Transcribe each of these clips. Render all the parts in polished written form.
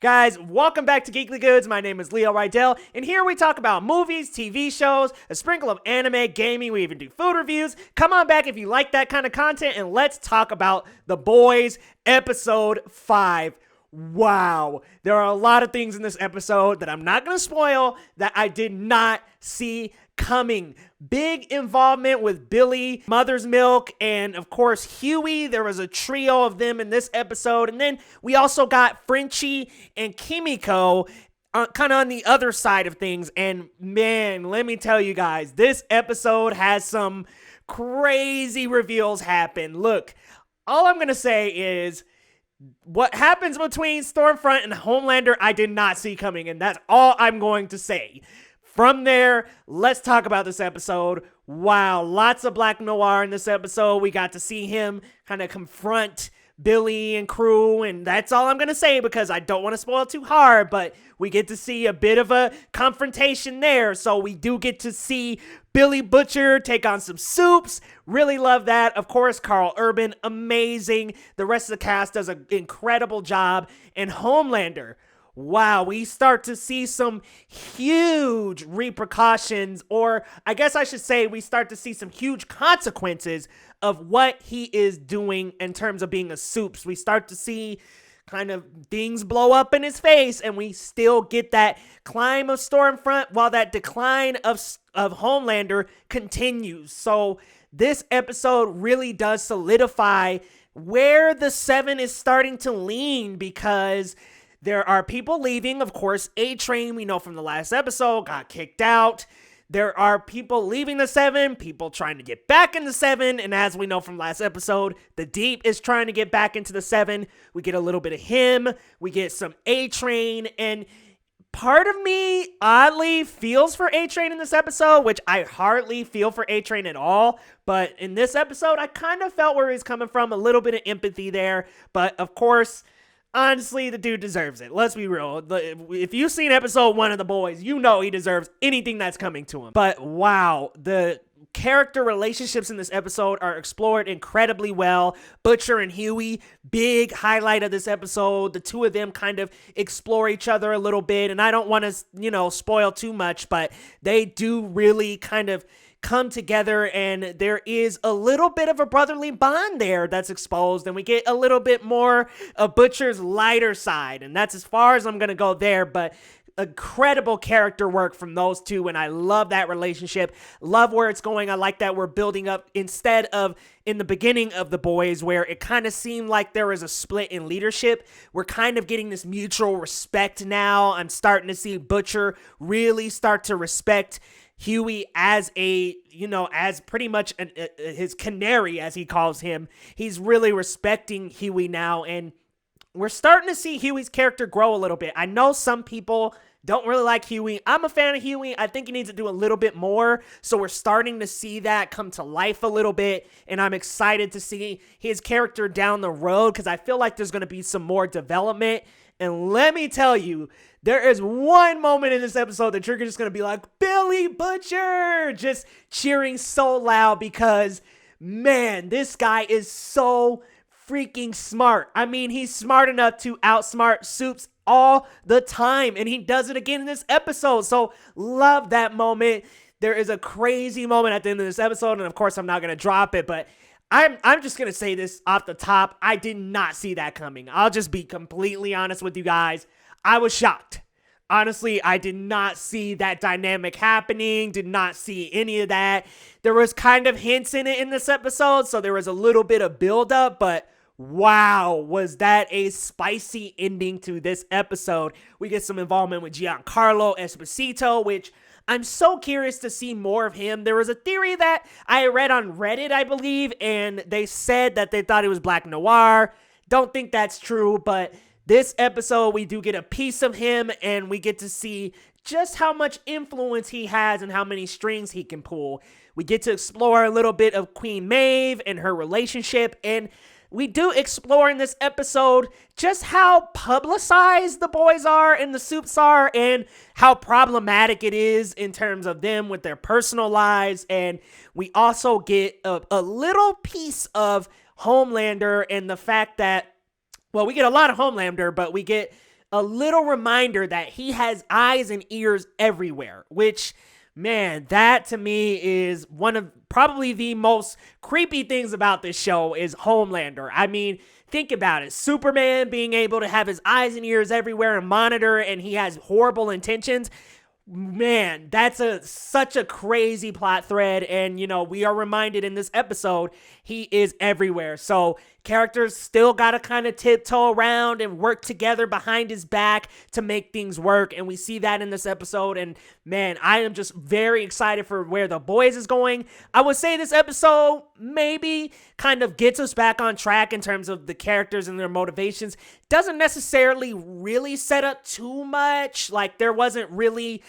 Guys, welcome back to Geekly Goods. My name is Leo Rydell, and here we talk about movies, TV shows, a sprinkle of anime, gaming, we even do food reviews. Come on back if you like that kind of content, and let's talk about The Boys, Episode 5. Wow, there are a lot of things in this episode that I'm not going to spoil that I did not see coming. Big involvement with Billy, Mother's Milk, and of course Huey. There was a trio of them in this episode, and then we also got Frenchie and Kimiko kind of on the other side of things. And man, let me tell you guys, this episode has some crazy reveals happen. Look, all I'm gonna say is what happens between Stormfront and Homelander I did not see coming, and that's all I'm going to say. From there, let's talk about this episode. Wow, lots of Black Noir in this episode. We got to see him kind of confront Billy and crew, and that's all I'm going to say because I don't want to spoil too hard, but we get to see a bit of a confrontation there. So we do get to see Billy Butcher take on some Soups. Really love that. Of course, Carl Urban, amazing. The rest of the cast does an incredible job. And Homelander, wow, we start to see some huge repercussions, or I guess I should say we start to see some huge consequences of what he is doing in terms of being a Soups. We start to see kind of things blow up in his face, and we still get that climb of Stormfront while that decline of Homelander continues. So this episode really does solidify where the 7 is starting to lean, because there are people leaving. Of course, A-Train, we know from the last episode, got kicked out. There are people leaving the 7, people trying to get back in the 7, and as we know from last episode, the Deep is trying to get back into the 7. We get a little bit of him, we get some A-Train, and part of me oddly feels for A-Train in this episode, which I hardly feel for A-Train at all, but in this episode, I kind of felt where he's coming from, a little bit of empathy there, but of course, honestly, the dude deserves it. Let's be real. If you've seen episode 1 of The Boys, you know he deserves anything that's coming to him. But wow, the character relationships in this episode are explored incredibly well. Butcher and Huey, big highlight of this episode. The two of them kind of explore each other a little bit, and I don't want to, spoil too much, but they do really kind of come together, and there is a little bit of a brotherly bond there that's exposed, and we get a little bit more of Butcher's lighter side, and that's as far as I'm gonna go there. But incredible character work from those two, and I love that relationship, love where it's going. I like that we're building up, instead of in the beginning of The Boys where it kind of seemed like there was a split in leadership. We're kind of getting this mutual respect now. I'm starting to see Butcher really start to respect Huey as as pretty much his canary, as he calls him. He's really respecting Huey now, and we're starting to see Huey's character grow a little bit. I know some people don't really like Huey. I'm a fan of Huey. I think he needs to do a little bit more, so we're starting to see that come to life a little bit, and I'm excited to see his character down the road, because I feel like there's going to be some more development. And let me tell you, there is one moment in this episode that you're just going to be like, Billy Butcher, just cheering so loud, because, man, this guy is so freaking smart. I mean, he's smart enough to outsmart Soups all the time, and he does it again in this episode. So love that moment. There is a crazy moment at the end of this episode, and of course, I'm not going to drop it, but I'm just going to say this off the top. I did not see that coming. I'll just be completely honest with you guys. I was shocked. Honestly, I did not see that dynamic happening, did not see any of that. There was kind of hints in it in this episode, so there was a little bit of buildup, but wow, was that a spicy ending to this episode. We get some involvement with Giancarlo Esposito, which I'm so curious to see more of him. There was a theory that I read on Reddit, I believe, and they said that they thought it was Black Noir. Don't think that's true, but this episode, we do get a piece of him, and we get to see just how much influence he has and how many strings he can pull. We get to explore a little bit of Queen Maeve and her relationship, and we do explore in this episode just how publicized the boys are and the Soups are, and how problematic it is in terms of them with their personal lives. And we also get a little piece of Homelander and the fact that, well, we get a lot of Homelander, but we get a little reminder that he has eyes and ears everywhere, which, man, that to me is one of probably the most creepy things about this show is Homelander. I mean, think about it. Superman being able to have his eyes and ears everywhere and monitor, and he has horrible intentions. Man, that's such a crazy plot thread, and we are reminded in this episode he is everywhere. So characters still gotta kind of tiptoe around and work together behind his back to make things work, and we see that in this episode. And man, I am just very excited for where The Boys is going. I would say this episode maybe kind of gets us back on track in terms of the characters and their motivations. Doesn't necessarily really set up too much. Like, there wasn't really,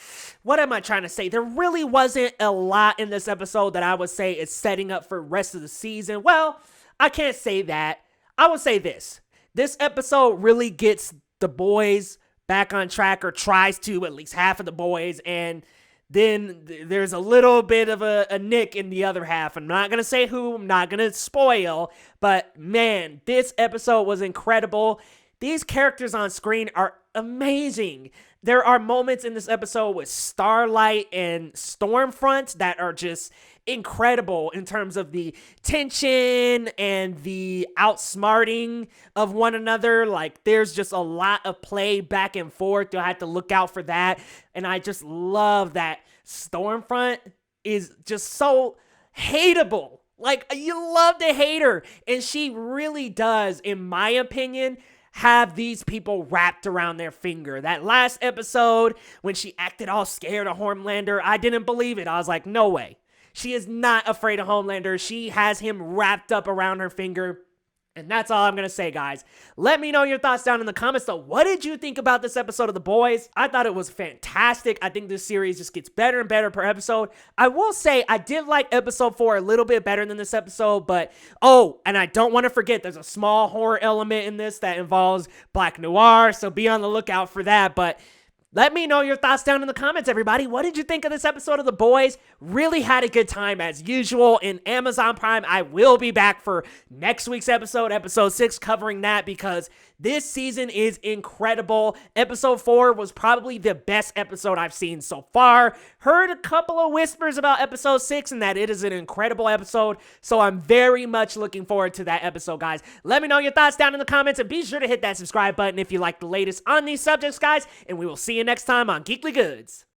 what am I trying to say? There really wasn't a lot in this episode that I would say is setting up for the rest of the season. Well, I can't say that. I would say this. This episode really gets The Boys back on track, or tries to, at least half of The Boys, and then there's a little bit of a nick in the other half. I'm not going to say who, I'm not going to spoil, but man, this episode was incredible. These characters on screen are amazing. There are moments in this episode with Starlight and Stormfront that are just incredible in terms of the tension and the outsmarting of one another. Like, there's just a lot of play back and forth. You'll have to look out for that. And I just love that Stormfront is just so hateable. Like, you love to hate her. And she really does, in my opinion, have these people wrapped around their finger. That last episode, when she acted all scared of Homelander, I didn't believe it. I was like, no way. She is not afraid of Homelander. She has him wrapped up around her finger. And that's all I'm going to say, guys. Let me know your thoughts down in the comments. So what did you think about this episode of The Boys? I thought it was fantastic. I think this series just gets better and better per episode. I will say I did like episode 4 a little bit better than this episode, but and I don't want to forget there's a small horror element in this that involves Black Noir, so be on the lookout for that. But let me know your thoughts down in the comments, everybody. What did you think of this episode of The Boys? Really had a good time as usual in Amazon Prime. I will be back for next week's episode 6, covering that because this season is incredible. Episode 4 was probably the best episode I've seen so far. Heard a couple of whispers about episode 6 and that it is an incredible episode. So I'm very much looking forward to that episode, guys. Let me know your thoughts down in the comments and be sure to hit that subscribe button if you like the latest on these subjects, guys. And we will see you next time on Geekly Goods.